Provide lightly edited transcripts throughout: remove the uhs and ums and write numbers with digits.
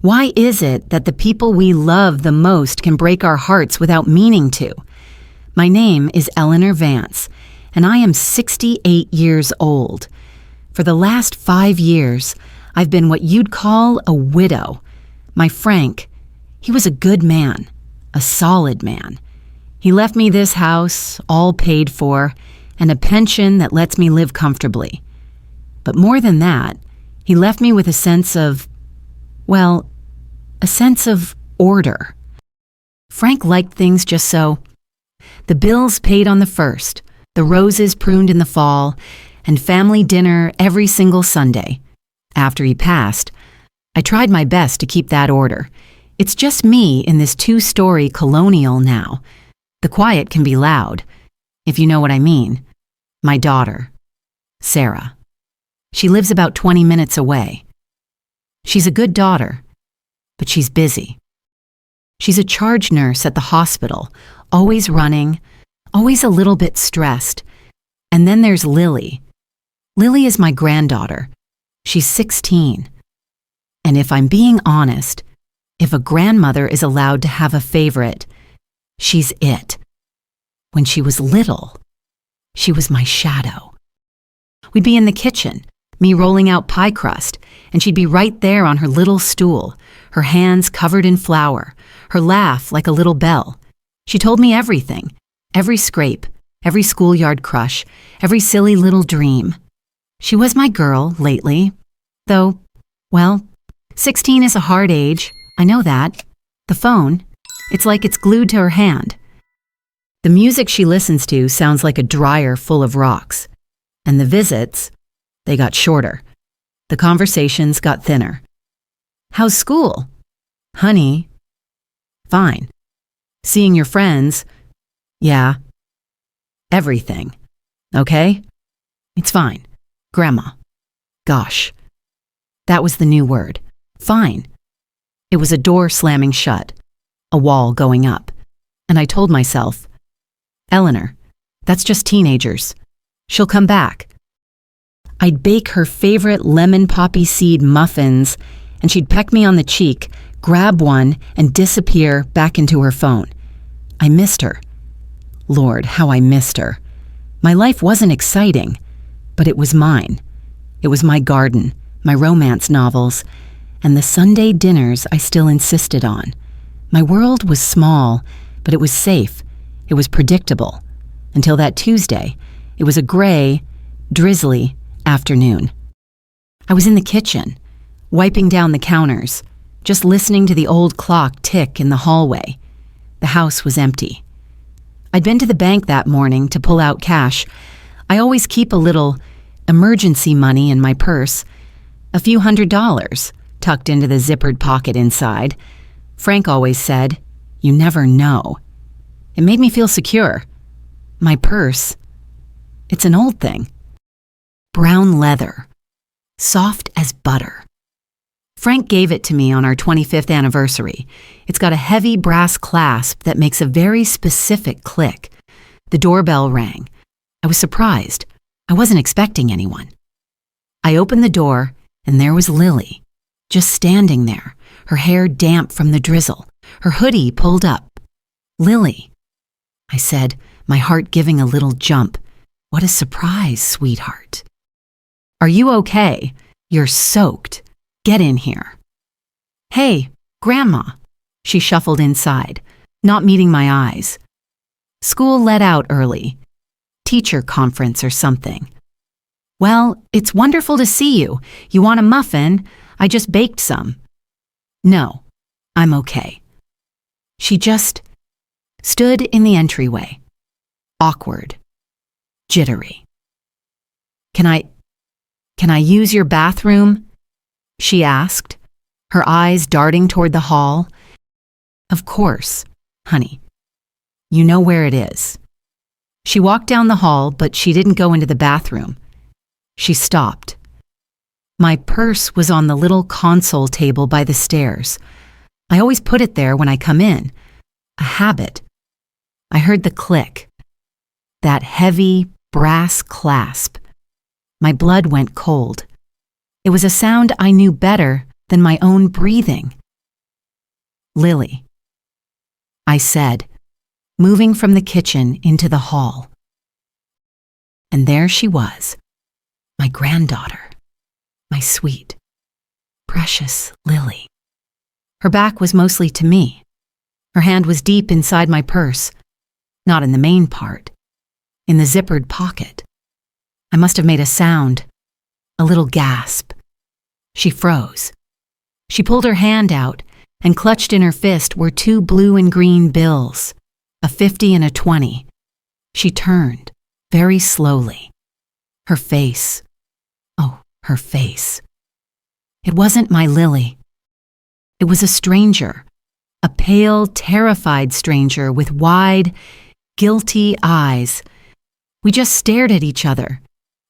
Why is it that the people we love the most can break our hearts without meaning to? My name is Eleanor Vance, and I am 68 years old. For the last 5 years, I've been what you'd call a widow. My Frank, he was a good man, a solid man. He left me this house, all paid for, and a pension that lets me live comfortably. But more than that, he left me with a sense of order. Frank liked things just so. The bills paid on the first, the roses pruned in the fall, and family dinner every single Sunday. After he passed, I tried my best to keep that order. It's just me in this 2-story colonial now. The quiet can be loud, if you know what I mean. My daughter, Sarah. She lives about 20 minutes away. She's a good daughter, but she's busy. She's a charge nurse at the hospital, always running, always a little bit stressed. And then there's Lily. Lily is my granddaughter. She's 16. And if I'm being honest, if a grandmother is allowed to have a favorite, she's it. When she was little, she was my shadow. We'd be in the kitchen, me rolling out pie crust, and she'd be right there on her little stool, her hands covered in flour, her laugh like a little bell. She told me everything, every scrape, every schoolyard crush, every silly little dream. She was my girl lately, though, 16 is a hard age, I know that. The phone, it's like it's glued to her hand. The music she listens to sounds like a dryer full of rocks. And the visits, they got shorter. The conversations got thinner. How's school? Honey, fine. Seeing your friends, yeah. Everything, okay? It's fine. Grandma, gosh. That was the new word. Fine. It was a door slamming shut, a wall going up. And I told myself, Eleanor, that's just teenagers. She'll come back. I'd bake her favorite lemon poppy seed muffins, and she'd peck me on the cheek, grab one, and disappear back into her phone. I missed her. Lord, how I missed her. My life wasn't exciting, but it was mine. It was my garden, my romance novels, and the Sunday dinners I still insisted on. My world was small, but it was safe. It was predictable. Until that Tuesday, it was a gray, drizzly afternoon. I was in the kitchen, wiping down the counters, just listening to the old clock tick in the hallway. The house was empty. I'd been to the bank that morning to pull out cash. I always keep a little emergency money in my purse, a few $100s tucked into the zippered pocket inside. Frank always said, "You never know." It made me feel secure. My purse, it's an old thing. Brown leather, soft as butter. Frank gave it to me on our 25th anniversary. It's got a heavy brass clasp that makes a very specific click. The doorbell rang. I was surprised. I wasn't expecting anyone. I opened the door, and there was Lily, just standing there, her hair damp from the drizzle, her hoodie pulled up. "Lily," I said, my heart giving a little jump. "What a surprise, sweetheart." "Are you okay? You're soaked. Get in here." "Hey, Grandma." She shuffled inside, not meeting my eyes. "School let out early. Teacher conference or something." "Well, it's wonderful to see you. You want a muffin? I just baked some." "No, I'm okay." She just stood in the entryway, awkward, jittery. Can I use your bathroom?" she asked, her eyes darting toward the hall. "Of course, honey. You know where it is." She walked down the hall, but she didn't go into the bathroom. She stopped. My purse was on the little console table by the stairs. I always put it there when I come in. A habit. I heard the click. That heavy, brass clasp. My blood went cold. It was a sound I knew better than my own breathing. Lily, I said, moving from the kitchen into the hall. And there she was, my granddaughter, my sweet, precious Lily. Her back was mostly to me. Her hand was deep inside my purse, not in the main part, in the zippered pocket. I must have made a sound, a little gasp. She froze. She pulled her hand out, and clutched in her fist were 2 blue and green bills, a 50 and a 20. She turned, very slowly. Her face. Oh, her face. It wasn't my Lily. It was a stranger, a pale, terrified stranger with wide, guilty eyes. We just stared at each other.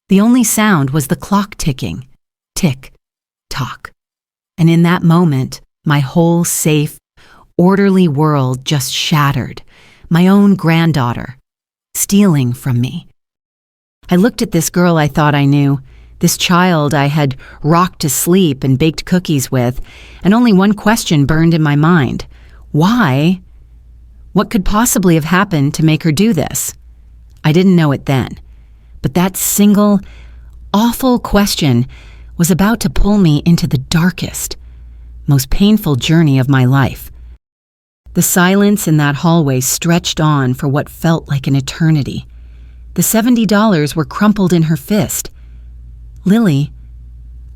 The only sound was the clock ticking. Tick, tock. And in that moment, my whole safe, orderly world just shattered. My own granddaughter, stealing from me. I looked at this girl I thought I knew, this child I had rocked to sleep and baked cookies with, and only one question burned in my mind. Why? What could possibly have happened to make her do this? I didn't know it then, but that single, awful question was about to pull me into the darkest, most painful journey of my life. The silence in that hallway stretched on for what felt like an eternity. The $70 were crumpled in her fist. Lily,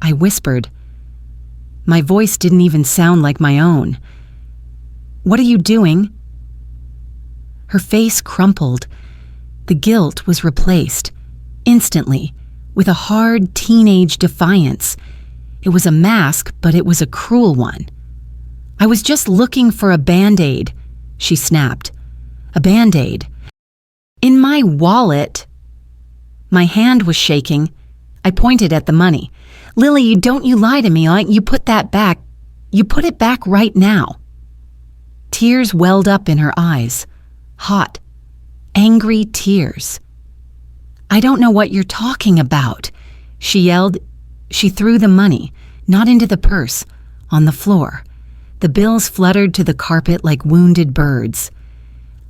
I whispered. My voice didn't even sound like my own. What are you doing? Her face crumpled. The guilt was replaced, instantly, with a hard teenage defiance. It was a mask, but it was a cruel one. I was just looking for a Band-Aid, she snapped. A Band-Aid. In my wallet. My hand was shaking. I pointed at the money. Lily, don't you lie to me. You put that back. You put it back right now. Tears welled up in her eyes. Hot, angry tears. I don't know what you're talking about, she yelled. She threw the money, not into the purse, on the floor. The bills fluttered to the carpet like wounded birds.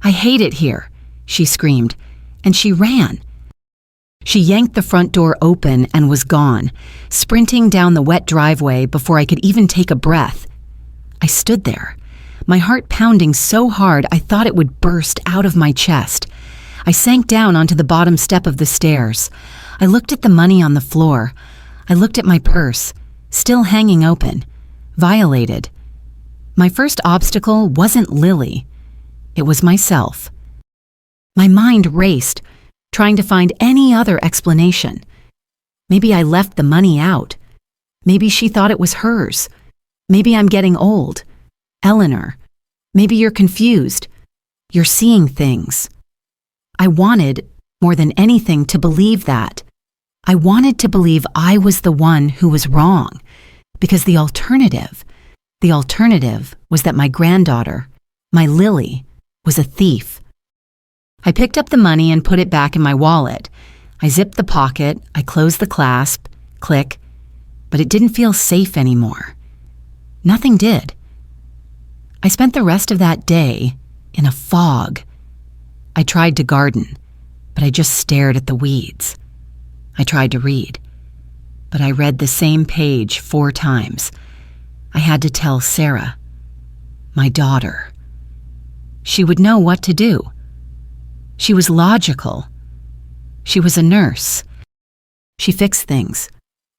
I hate it here, she screamed, and she ran. She yanked the front door open and was gone, sprinting down the wet driveway before I could even take a breath. I stood there, my heart pounding so hard I thought it would burst out of my chest. I sank down onto the bottom step of the stairs. I looked at the money on the floor. I looked at my purse, still hanging open, violated. My first obstacle wasn't Lily. It was myself. My mind raced, trying to find any other explanation. Maybe I left the money out. Maybe she thought it was hers. Maybe I'm getting old. Eleanor, maybe you're confused. You're seeing things. I wanted, more than anything, to believe that. I wanted to believe I was the one who was wrong, because the alternative was that my granddaughter, my Lily, was a thief. I picked up the money and put it back in my wallet. I zipped the pocket, I closed the clasp, click, but it didn't feel safe anymore. Nothing did. I spent the rest of that day in a fog. I tried to garden, but I just stared at the weeds. I tried to read, but I read the same page 4 times. I had to tell Sarah, my daughter. She would know what to do. She was logical. She was a nurse. She fixed things.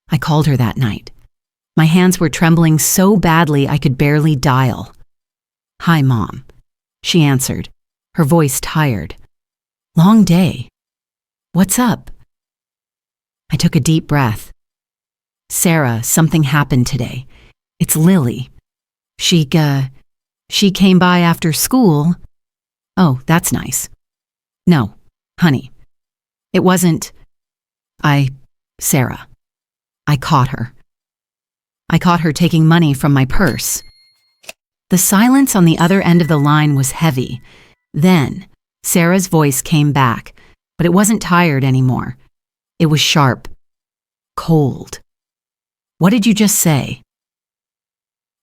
I called her that night. My hands were trembling so badly I could barely dial. "Hi, Mom," she answered, her voice tired. "Long day. What's up?" I took a deep breath. "Sarah, something happened today. It's Lily. She came by after school." "Oh, that's nice." "No, honey. It wasn't. Sarah. I caught her. I caught her taking money from my purse." The silence on the other end of the line was heavy. Then, Sarah's voice came back, but it wasn't tired anymore. It was sharp, cold. "What did you just say?"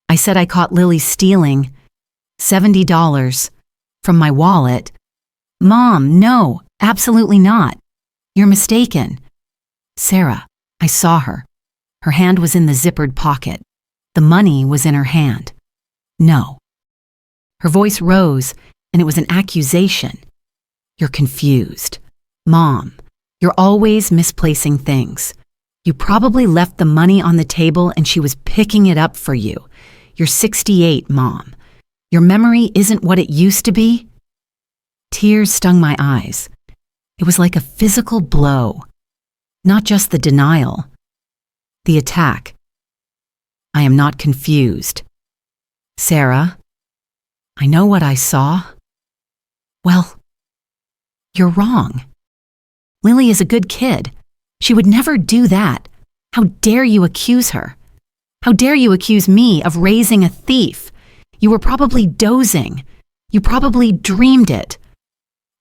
"I said I caught Lily stealing $70. From my wallet. Mom, no, absolutely not. You're mistaken. Sarah, I saw her. Her hand was in the zippered pocket. The money was in her hand. No. Her voice rose, and it was an accusation. You're confused. Mom, you're always misplacing things. You probably left the money on the table and she was picking it up for you. You're 68, Mom. Your memory isn't what it used to be. Tears stung my eyes. It was like a physical blow. Not just the denial. The attack. I am not confused. Sarah, I know what I saw. Well, you're wrong. Lily is a good kid. She would never do that. How dare you accuse her? How dare you accuse me of raising a thief? You were probably dozing. You probably dreamed it.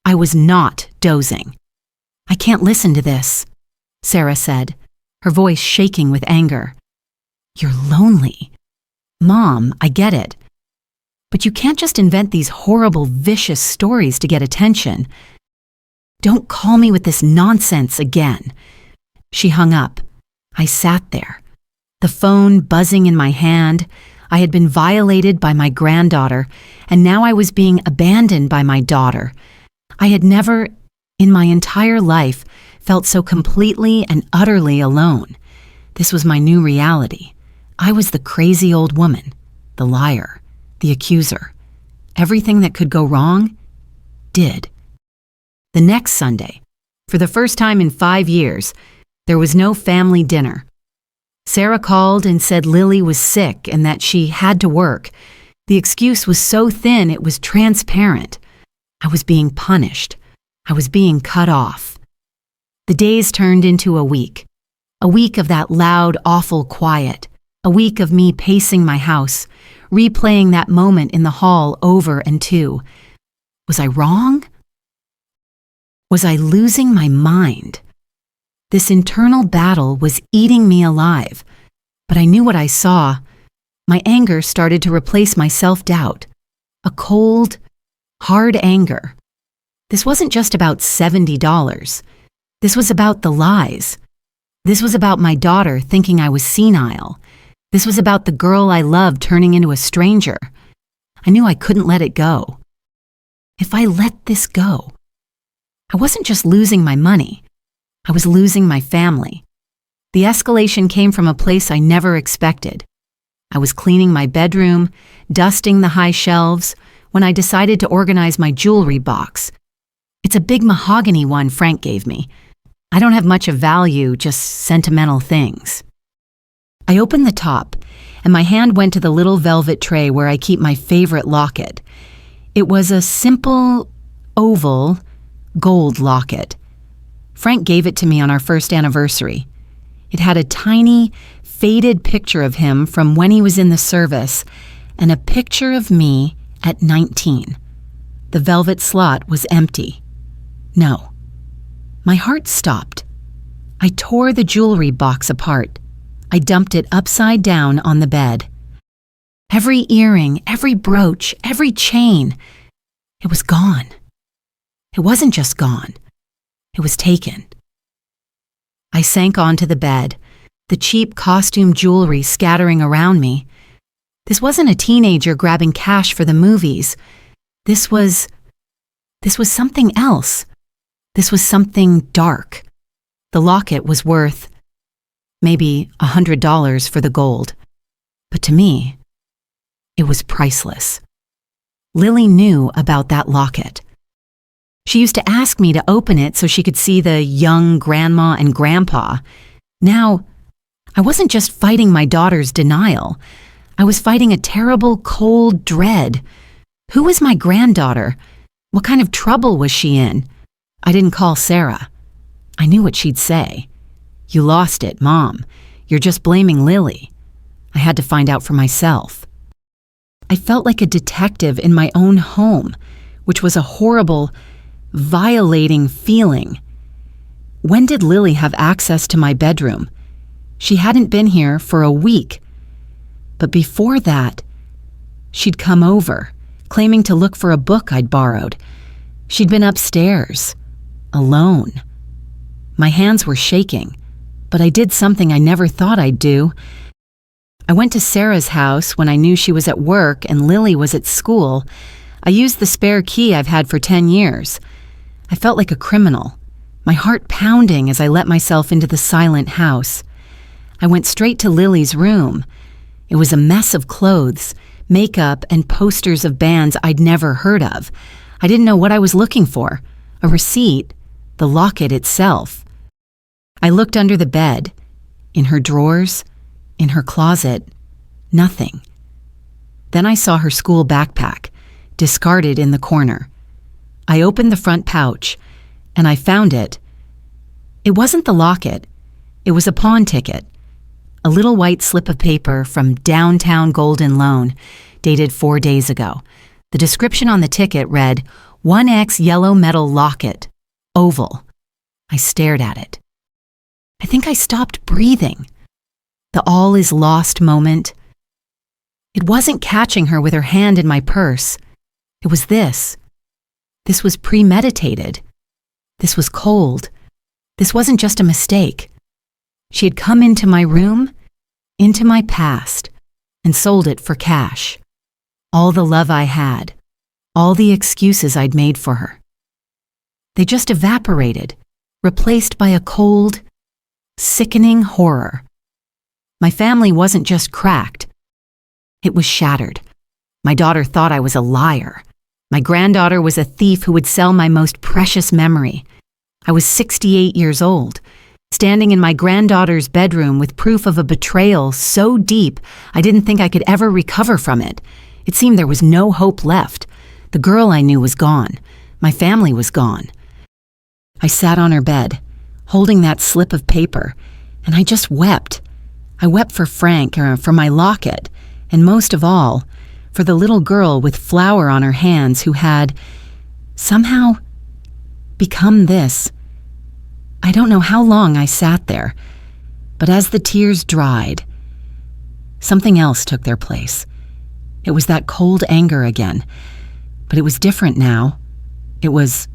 I was not dozing. I can't listen to this, Sarah said, her voice shaking with anger. You're lonely. Mom, I get it. But you can't just invent these horrible, vicious stories to get attention. Don't call me with this nonsense again. She hung up. I sat there, the phone buzzing in my hand. I had been violated by my granddaughter, and now I was being abandoned by my daughter. I had never, in my entire life, felt so completely and utterly alone. This was my new reality. I was the crazy old woman, the liar, the accuser. Everything that could go wrong, did. The next Sunday, for the first time in 5 years, there was no family dinner. Sarah called and said Lily was sick and that she had to work. The excuse was so thin it was transparent. I was being punished. I was being cut off. The days turned into a week of that loud, awful quiet, a week of me pacing my house, replaying that moment in the hall over and to. Was I wrong? Was I losing my mind? This internal battle was eating me alive, but I knew what I saw. My anger started to replace my self-doubt. A cold, hard anger. This wasn't just about $70. This was about the lies. This was about my daughter thinking I was senile. This was about the girl I loved turning into a stranger. I knew I couldn't let it go. If I let this go, I wasn't just losing my money. I was losing my family. The escalation came from a place I never expected. I was cleaning my bedroom, dusting the high shelves, when I decided to organize my jewelry box. It's a big mahogany one Frank gave me. I don't have much of value, just sentimental things. I opened the top, and my hand went to the little velvet tray where I keep my favorite locket. It was a simple, oval, gold locket. Frank gave it to me on our first anniversary. It had a tiny, faded picture of him from when he was in the service and a picture of me at 19. The velvet slot was empty. No. My heart stopped. I tore the jewelry box apart. I dumped it upside down on the bed. Every earring, every brooch, every chain, it was gone. It wasn't just gone. It was taken. I sank onto the bed, the cheap costume jewelry scattering around me. This wasn't a teenager grabbing cash for the movies. This was something else. This was something dark. The locket was worth maybe $100 for the gold. But to me, it was priceless. Lily knew about that locket. She used to ask me to open it so she could see the young grandma and grandpa. Now, I wasn't just fighting my daughter's denial. I was fighting a terrible, cold dread. Who was my granddaughter? What kind of trouble was she in? I didn't call Sarah. I knew what she'd say. You lost it, Mom. You're just blaming Lily. I had to find out for myself. I felt like a detective in my own home, which was a horrible, violating feeling. When did Lily have access to my bedroom? She hadn't been here for a week. But before that, she'd come over, claiming to look for a book I'd borrowed. She'd been upstairs, alone. My hands were shaking, but I did something I never thought I'd do. I went to Sarah's house when I knew she was at work and Lily was at school. I used the spare key I've had for 10 years. I felt like a criminal, my heart pounding as I let myself into the silent house. I went straight to Lily's room. It was a mess of clothes, makeup, and posters of bands I'd never heard of. I didn't know what I was looking for. A receipt, the locket itself. I looked under the bed, in her drawers, in her closet, nothing. Then I saw her school backpack, discarded in the corner. I opened the front pouch, and I found it. It wasn't the locket. It was a pawn ticket. A little white slip of paper from Downtown Golden Loan, dated 4 days ago. The description on the ticket read, 1X yellow metal locket, oval. I stared at it. I think I stopped breathing. The all is lost moment. It wasn't catching her with her hand in my purse. It was this. This was premeditated. This was cold. This wasn't just a mistake. She had come into my room, into my past, and sold it for cash. All the love I had, all the excuses I'd made for her. They just evaporated, replaced by a cold, sickening horror. My family wasn't just cracked. It was shattered. My daughter thought I was a liar. My granddaughter was a thief who would sell my most precious memory. I was 68 years old, standing in my granddaughter's bedroom with proof of a betrayal so deep I didn't think I could ever recover from it. It seemed there was no hope left. The girl I knew was gone. My family was gone. I sat on her bed, holding that slip of paper, and I just wept. I wept for Frank, for my locket, and most of all, for the little girl with flour on her hands who had, somehow, become this. I don't know how long I sat there, but as the tears dried, something else took their place. It was that cold anger again, but it was different now. It was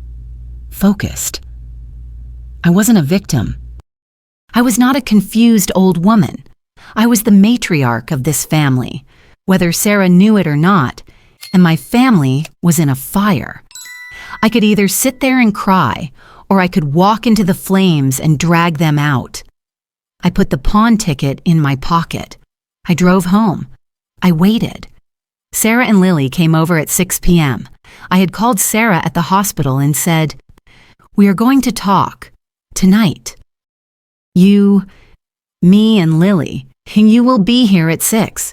focused. I wasn't a victim. I was not a confused old woman. I was the matriarch of this family, whether Sarah knew it or not, and my family was in a fire. I could either sit there and cry, or I could walk into the flames and drag them out. I put the pawn ticket in my pocket. I drove home. I waited. Sarah and Lily came over at 6 p.m. I had called Sarah at the hospital and said, "We are going to talk, tonight. You, me and Lily, and you will be here at 6.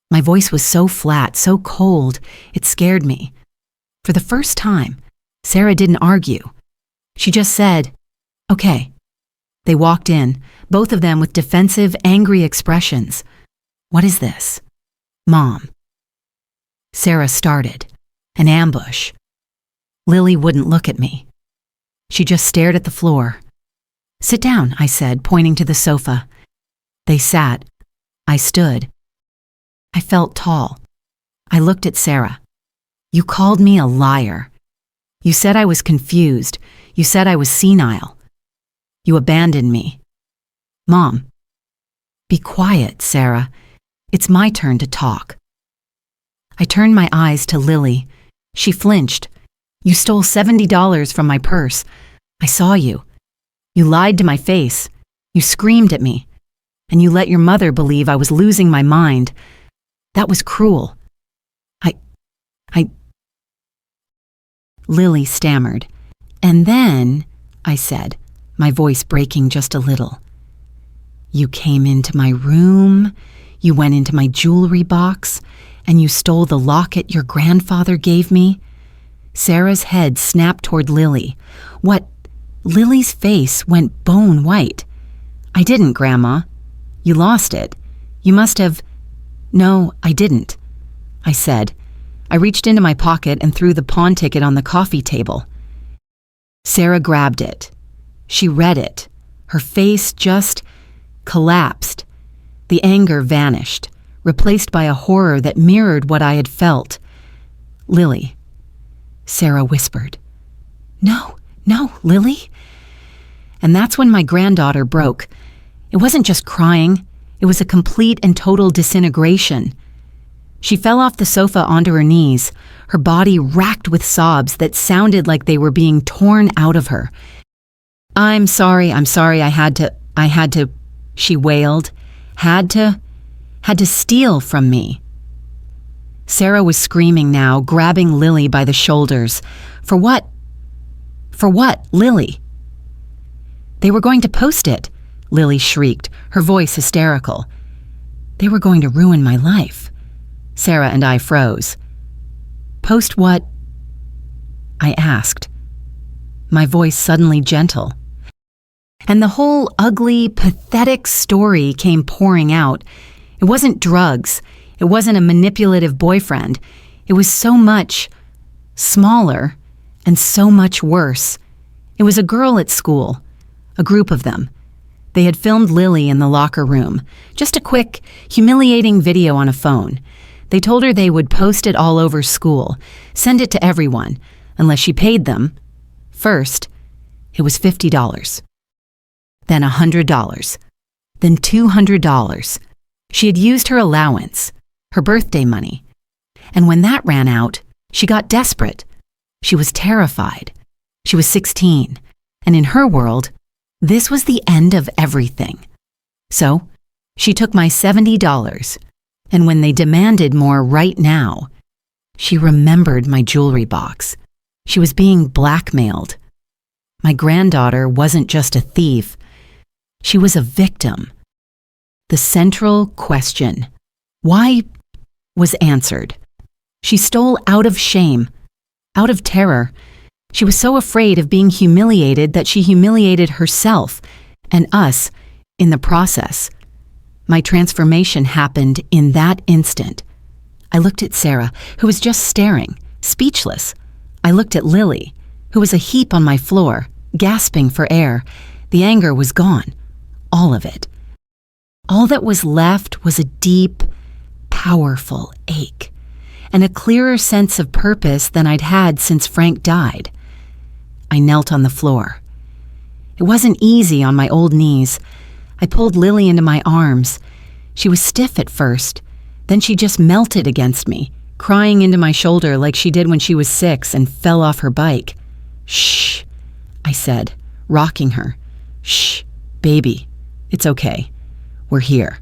My voice was so flat, so cold, it scared me. For the first time, Sarah didn't argue. She just said, "Okay." They walked in, both of them with defensive, angry expressions. "What is this?" "Mom." Sarah started. An ambush. Lily wouldn't look at me. She just stared at the floor. "Sit down," I said, pointing to the sofa. They sat. I stood. I felt tall. I looked at Sarah. "You called me a liar. You said I was confused. You said I was senile. You abandoned me." "Mom." "Be quiet, Sarah. It's my turn to talk." I turned my eyes to Lily. She flinched. "You stole $70 from my purse. I saw you. You lied to my face. You screamed at me. And you let your mother believe I was losing my mind. That was cruel. I... Lily stammered. "And then," I said, my voice breaking just a little, "you came into my room, you went into my jewelry box, and you stole the locket your grandfather gave me." Sarah's head snapped toward Lily. "What?" Lily's face went bone white. "I didn't, Grandma. You lost it. You must have..." "No, I didn't," I said. I reached into my pocket and threw the pawn ticket on the coffee table. Sarah grabbed it. She read it. Her face just collapsed. The anger vanished, replaced by a horror that mirrored what I had felt. Lily. Sarah whispered. No, Lily. And that's when my granddaughter broke. It wasn't just crying. It was a complete and total disintegration. She fell off the sofa onto her knees, her body racked with sobs that sounded like they were being torn out of her. I'm sorry, I had to, she wailed. Had to steal from me. Sarah was screaming now, grabbing Lily by the shoulders. For what? For what, Lily? They were going to post it, Lily shrieked, her voice hysterical. They were going to ruin my life. Sarah and I froze. Post what? I asked, my voice suddenly gentle. And the whole ugly, pathetic story came pouring out. It wasn't drugs. It wasn't a manipulative boyfriend. It was so much smaller and so much worse. It was a girl at school, a group of them. They had filmed Lily in the locker room, just a quick, humiliating video on a phone. They told her they would post it all over school, send it to everyone, unless she paid them. First, it was $50. Then $100. Then $200. She had used her allowance, her birthday money. And when that ran out, she got desperate. She was terrified. She was 16. And in her world, this was the end of everything. So, she took my $70. And when they demanded more right now, she remembered my jewelry box. She was being blackmailed. My granddaughter wasn't just a thief. She was a victim. The central question, why, was answered. She stole out of shame, out of terror. She was so afraid of being humiliated that she humiliated herself and us in the process. My transformation happened in that instant. I looked at Sarah, who was just staring, speechless. I looked at Lily, who was a heap on my floor, gasping for air. The anger was gone, all of it. All that was left was a deep, powerful ache, and a clearer sense of purpose than I'd had since Frank died. I knelt on the floor. It wasn't easy on my old knees. I pulled Lily into my arms. She was stiff at first. Then she just melted against me, crying into my shoulder like she did when she was 6 and fell off her bike. Shh, I said, rocking her. Shh, baby, it's okay. We're here.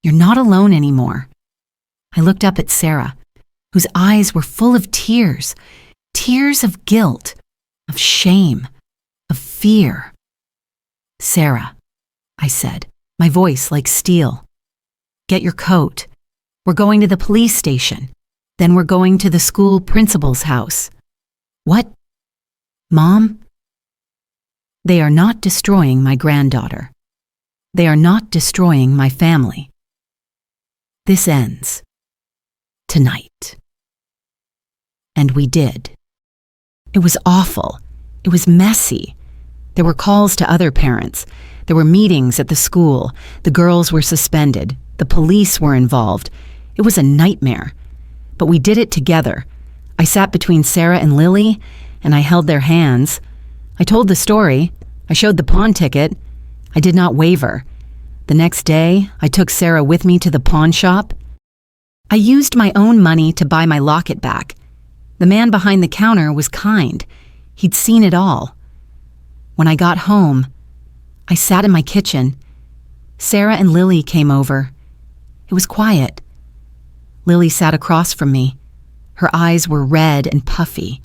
You're not alone anymore. I looked up at Sarah, whose eyes were full of tears, tears of guilt, of shame, of fear. Sarah, I said, my voice like steel. Get your coat. We're going to the police station. Then we're going to the school principal's house. What? Mom? They are not destroying my granddaughter. They are not destroying my family. This ends tonight. And we did. It was awful. It was messy. There were calls to other parents. There were meetings at the school. The girls were suspended. The police were involved. It was a nightmare. But we did it together. I sat between Sarah and Lily, and I held their hands. I told the story. I showed the pawn ticket. I did not waver. The next day, I took Sarah with me to the pawn shop. I used my own money to buy my locket back. The man behind the counter was kind. He'd seen it all. When I got home, I sat in my kitchen. Sarah and Lily came over. It was quiet. Lily sat across from me. Her eyes were red and puffy.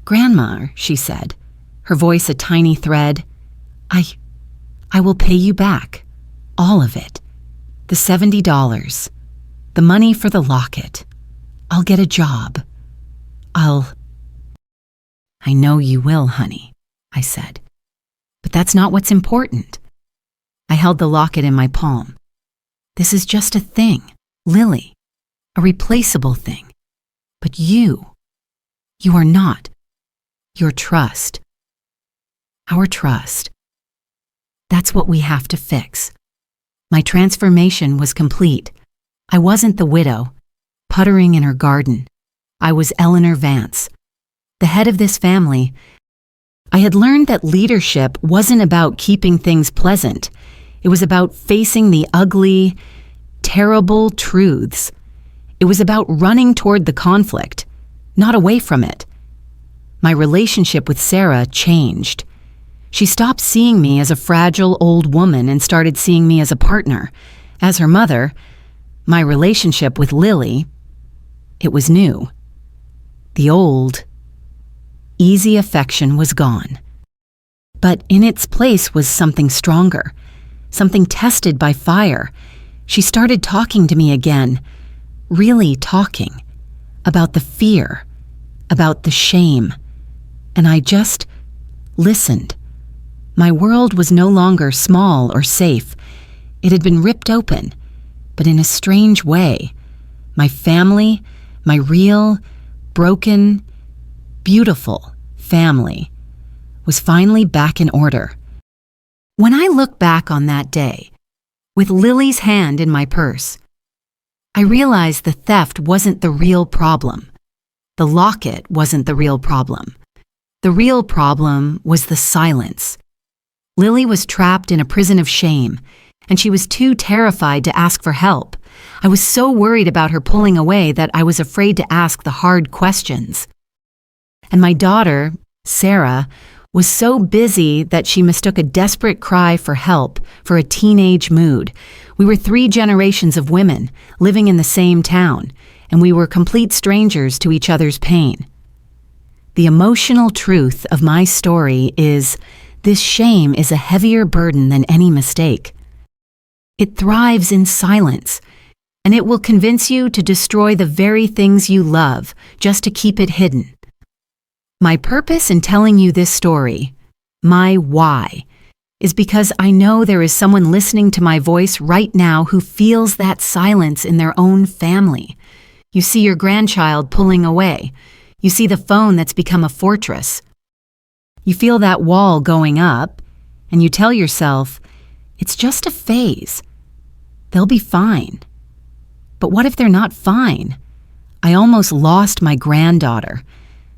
"Grandma," she said, her voice a tiny thread, I will pay you back. All of it. The $70. The money for the locket. I'll get a job. I know you will, honey, I said. But that's not what's important. I held the locket in my palm. This is just a thing, Lily, a replaceable thing. But you are not. Your trust. Our trust. That's what we have to fix. My transformation was complete. I wasn't the widow, puttering in her garden. I was Eleanor Vance, the head of this family. I had learned that leadership wasn't about keeping things pleasant. It was about facing the ugly, terrible truths. It was about running toward the conflict, not away from it. My relationship with Sarah changed. She stopped seeing me as a fragile old woman and started seeing me as a partner. As her mother, my relationship with Lily, it was new. The old, easy affection was gone. But in its place was something stronger, something tested by fire. She started talking to me again, really talking, about the fear, about the shame. And I just listened. My world was no longer small or safe. It had been ripped open, but in a strange way. My family, my real, broken, beautiful family, was finally back in order. When I look back on that day, with Lily's hand in my purse, I realized the theft wasn't the real problem. The locket wasn't the real problem. The real problem was the silence. Lily was trapped in a prison of shame, and she was too terrified to ask for help. I was so worried about her pulling away that I was afraid to ask the hard questions. And my daughter, Sarah, was so busy that she mistook a desperate cry for help for a teenage mood. We were 3 generations of women living in the same town, and we were complete strangers to each other's pain. The emotional truth of my story is this shame is a heavier burden than any mistake. It thrives in silence, and it will convince you to destroy the very things you love just to keep it hidden. My purpose in telling you this story, my why, is because I know there is someone listening to my voice right now who feels that silence in their own family. You see your grandchild pulling away. You see the phone that's become a fortress. You feel that wall going up, and you tell yourself, it's just a phase. They'll be fine. But what if they're not fine? I almost lost my granddaughter.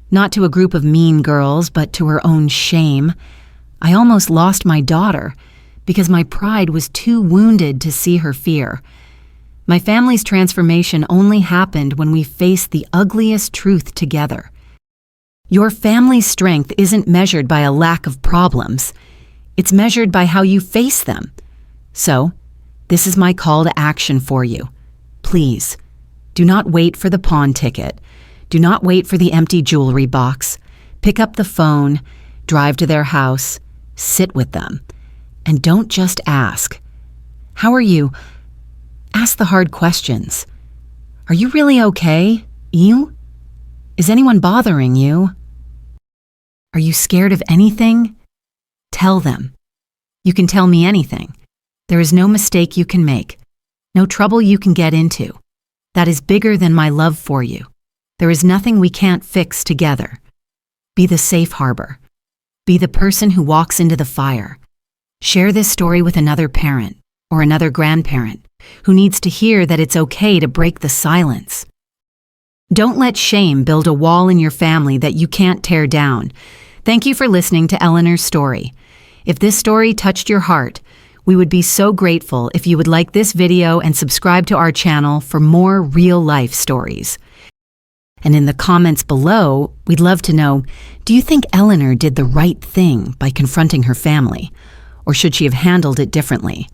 Not to a group of mean girls, but to her own shame. I almost lost my daughter because my pride was too wounded to see her fear. My family's transformation only happened when we faced the ugliest truth together. Your family's strength isn't measured by a lack of problems. It's measured by how you face them. So, this is my call to action for you. Please, do not wait for the pawn ticket. Do not wait for the empty jewelry box. Pick up the phone, drive to their house, sit with them, and don't just ask, "How are you?" Ask the hard questions. Are you really okay? You? Is anyone bothering you? Are you scared of anything? Tell them. You can tell me anything. There is no mistake you can make, no trouble you can get into. That is bigger than my love for you. There is nothing we can't fix together. Be the safe harbor. Be the person who walks into the fire. Share this story with another parent or another grandparent who needs to hear that it's okay to break the silence. Don't let shame build a wall in your family that you can't tear down. Thank you for listening to Eleanor's story. If this story touched your heart, we would be so grateful if you would like this video and subscribe to our channel for more real-life stories. And in the comments below, we'd love to know, do you think Eleanor did the right thing by confronting her family? Or should she have handled it differently?